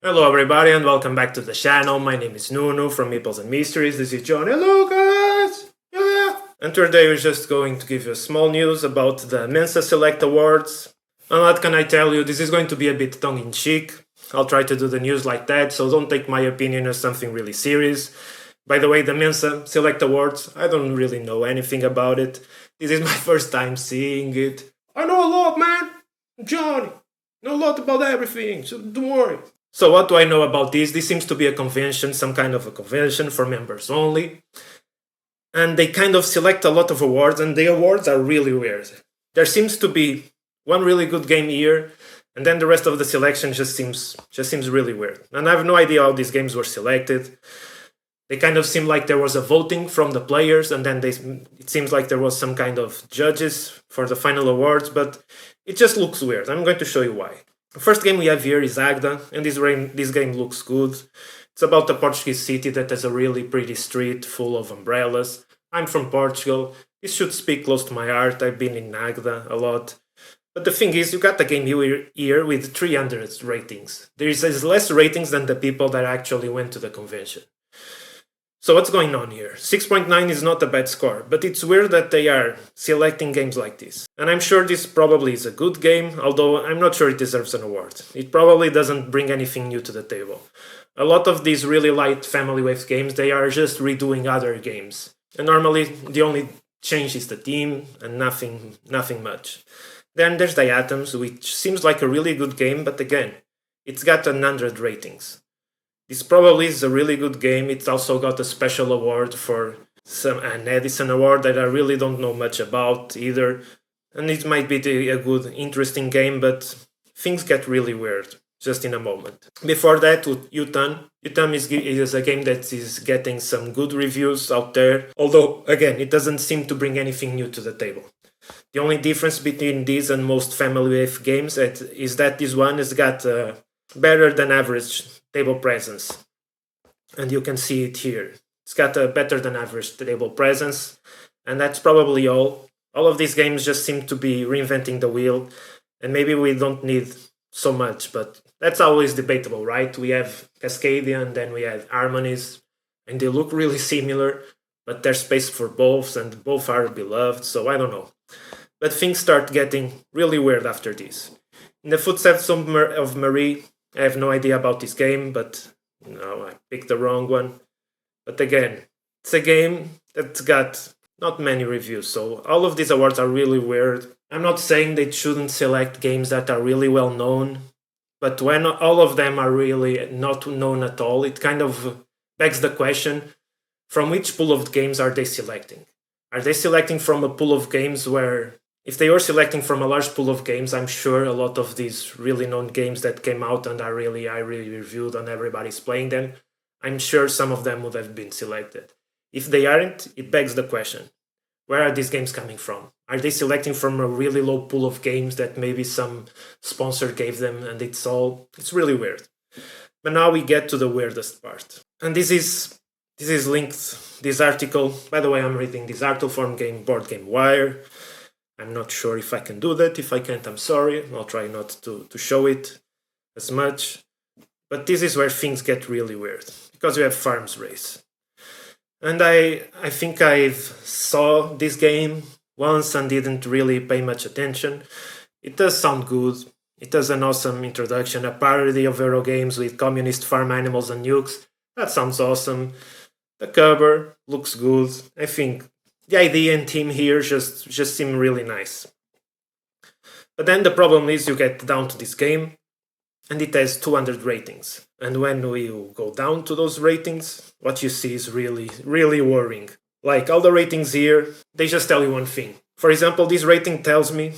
Hello everybody and welcome back to the channel. My name is Nuno from Meeples and Mysteries. This is John. Hello guys! Yeah! And today we're just going to give you a small news about the Mensa Select Awards. And what can I tell you, this is going to be a bit tongue-in-cheek. I'll try to do the news like that, so don't take my opinion as something really serious. By the way, the Mensa Select Awards, I don't really know anything about it. This is my first time seeing it. I know a lot, man! Johnny! Know a lot about everything, so don't worry. So what do I know about this? This seems to be a convention, some kind of a convention for members only. And they kind of select a lot of awards, and the awards are really weird. There seems to be one really good game here, and then the rest of the selection just seems really weird. And I have no idea how these games were selected. They kind of seem like there was a voting from the players, and then it seems like there was some kind of judges for the final awards, but it just looks weird. I'm going to show you why. The first game we have here is Agda, and this game looks good. It's about a Portuguese city that has a really pretty street full of umbrellas. I'm from Portugal. This should speak close to my heart. I've been in Agda a lot. But the thing is, you got the game here with 300 ratings. There is less ratings than the people that actually went to the convention. So what's going on here? 6.9 is not a bad score, but it's weird that they are selecting games like this. And I'm sure this probably is a good game, although I'm not sure it deserves an award. It probably doesn't bring anything new to the table. A lot of these really light family wave games, they are just redoing other games. And normally the only change is the theme and nothing much. Then there's Diatoms, which seems like a really good game, but again, it's got 100 ratings. This probably is a really good game. It's also got a special award for an Edison award that I really don't know much about either. And it might be a good, interesting game, but things get really weird just in a moment. Before that, with Utan. Utan is a game that is getting some good reviews out there, although, again, it doesn't seem to bring anything new to the table. The only difference between this and most family wave games is that this one has got better than average table presence, and you can see it here. It's got a better than average table presence, and that's probably all. All of these games just seem to be reinventing the wheel, and maybe we don't need so much, but that's always debatable, right? We have Cascadia and then we have Harmonies, and they look really similar, but there's space for both, and both are beloved, so I don't know. But things start getting really weird after this. In the Footsteps of Marie, I have no idea about this game, but I picked the wrong one. But again, it's a game that's got not many reviews, so all of these awards are really weird. I'm not saying they shouldn't select games that are really well known, but when all of them are really not known at all, it kind of begs the question, from which pool of games are they selecting? Are they selecting from a pool of games where, if they were selecting from a large pool of games, I'm sure a lot of these really known games that came out and I really reviewed and everybody's playing them, I'm sure some of them would have been selected. If they aren't, it begs the question, where are these games coming from? Are they selecting from a really low pool of games that maybe some sponsor gave them and it's really weird. But now we get to the weirdest part. And this is linked, this article, by the way, I'm reading this article from BoardGameWire. I'm not sure if I can do that. If I can't, I'm sorry. I'll try not to show it as much. But this is where things get really weird, because we have Farms Race. And I think I saw this game once and didn't really pay much attention. It does sound good. It has an awesome introduction, a parody of Euro games with communist farm animals and nukes. That sounds awesome. The cover looks good. I think the idea and theme here just seem really nice. But then the problem is you get down to this game and it has 200 ratings. And when we go down to those ratings, what you see is really, really worrying. Like all the ratings here, they just tell you one thing. For example, this rating tells me,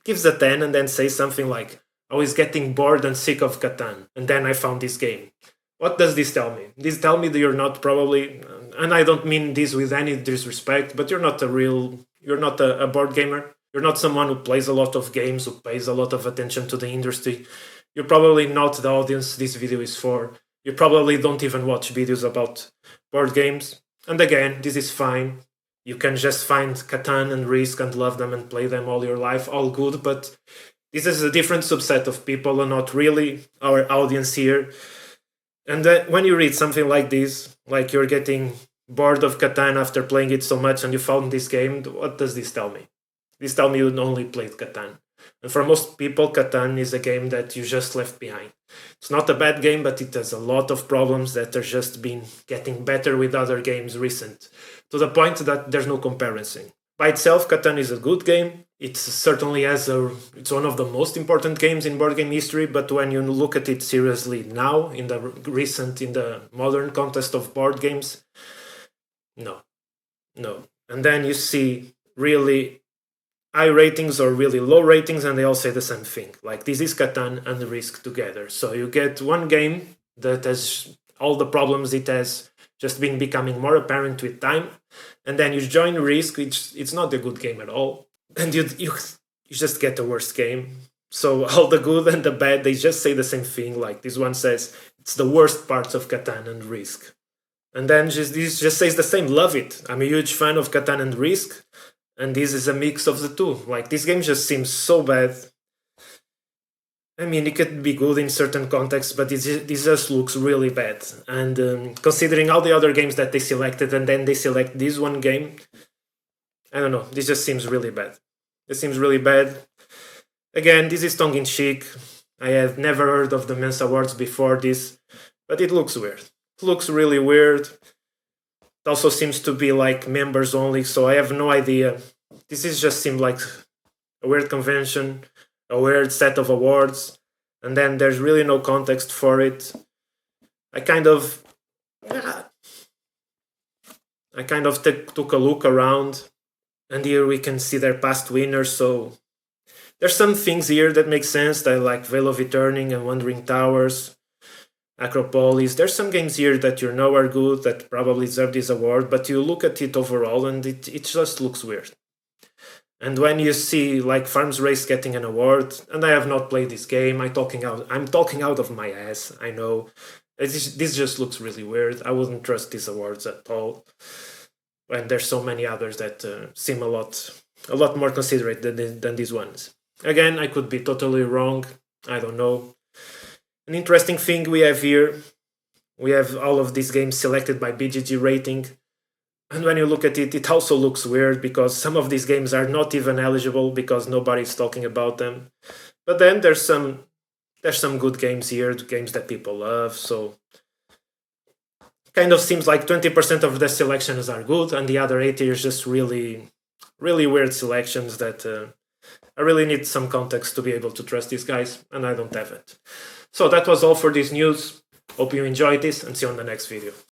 gives a 10 and then says something like, I was getting bored and sick of Catan, and then I found this game. What does this tell me? This tell me that you're not probably, and I don't mean this with any disrespect, but you're not a board gamer. You're not someone who plays a lot of games, who pays a lot of attention to the industry. You're probably not the audience this video is for. You probably don't even watch videos about board games. And again, this is fine. You can just find Catan and Risk and love them and play them all your life, all good, but This is a different subset of people and not really our audience here. And when you read something like this, like you're getting bored of Catan after playing it so much and you found this game, what does this tell me? This tells me you only played Catan. And for most people, Catan is a game that you just left behind. It's not a bad game, but it has a lot of problems that are just been getting better with other games recent, to the point that there's no comparison. By itself, Catan is a good game. It certainly it's one of the most important games in board game history, but when you look at it seriously now, in the modern context of board games, no. And then you see really high ratings or really low ratings, and they all say the same thing. Like, this is Catan and Risk together. So you get one game that has all the problems it has just been becoming more apparent with time, and then you join Risk, which it's not a good game at all, and you just get a worse game. So all the good and the bad, they just say the same thing. Like, this one says it's the worst parts of Catan and Risk. And then this just says the same, love it. I'm a huge fan of Catan and Risk, and this is a mix of the two. Like, this game just seems so bad. I mean, it could be good in certain contexts, but this just looks really bad. And considering all the other games that they selected, and then they select this one game, I don't know, this just seems really bad. It seems really bad. Again, this is tongue-in-cheek. I have never heard of the Mensa Awards before this, but it looks weird. It looks really weird. It also seems to be like members only, so I have no idea. This is just seemed like a weird convention, a weird set of awards, and then there's really no context for it. I kind of took a look around, and here we can see their past winners, so there's some things here that make sense, that like Veil of Returning and Wandering Towers, Acropolis. There's some games here that you know are good, that probably deserve this award, but you look at it overall and it just looks weird. And when you see like Farms Race getting an award, and I have not played this game, I'm talking out of my ass, I know. This just looks really weird. I wouldn't trust these awards at all. And there's so many others that seem a lot more considerate than these ones. Again, I could be totally wrong. I don't know. An interesting thing we have here, we have all of these games selected by BGG rating. And when you look at it, it also looks weird because some of these games are not even eligible because nobody's talking about them. But then there's some good games here, games that people love, so kind of seems like 20% of the selections are good and the other 80 is just really, really weird selections that I really need some context to be able to trust these guys, and I don't have it. So that was all for this news. Hope you enjoyed this, and see you on the next video.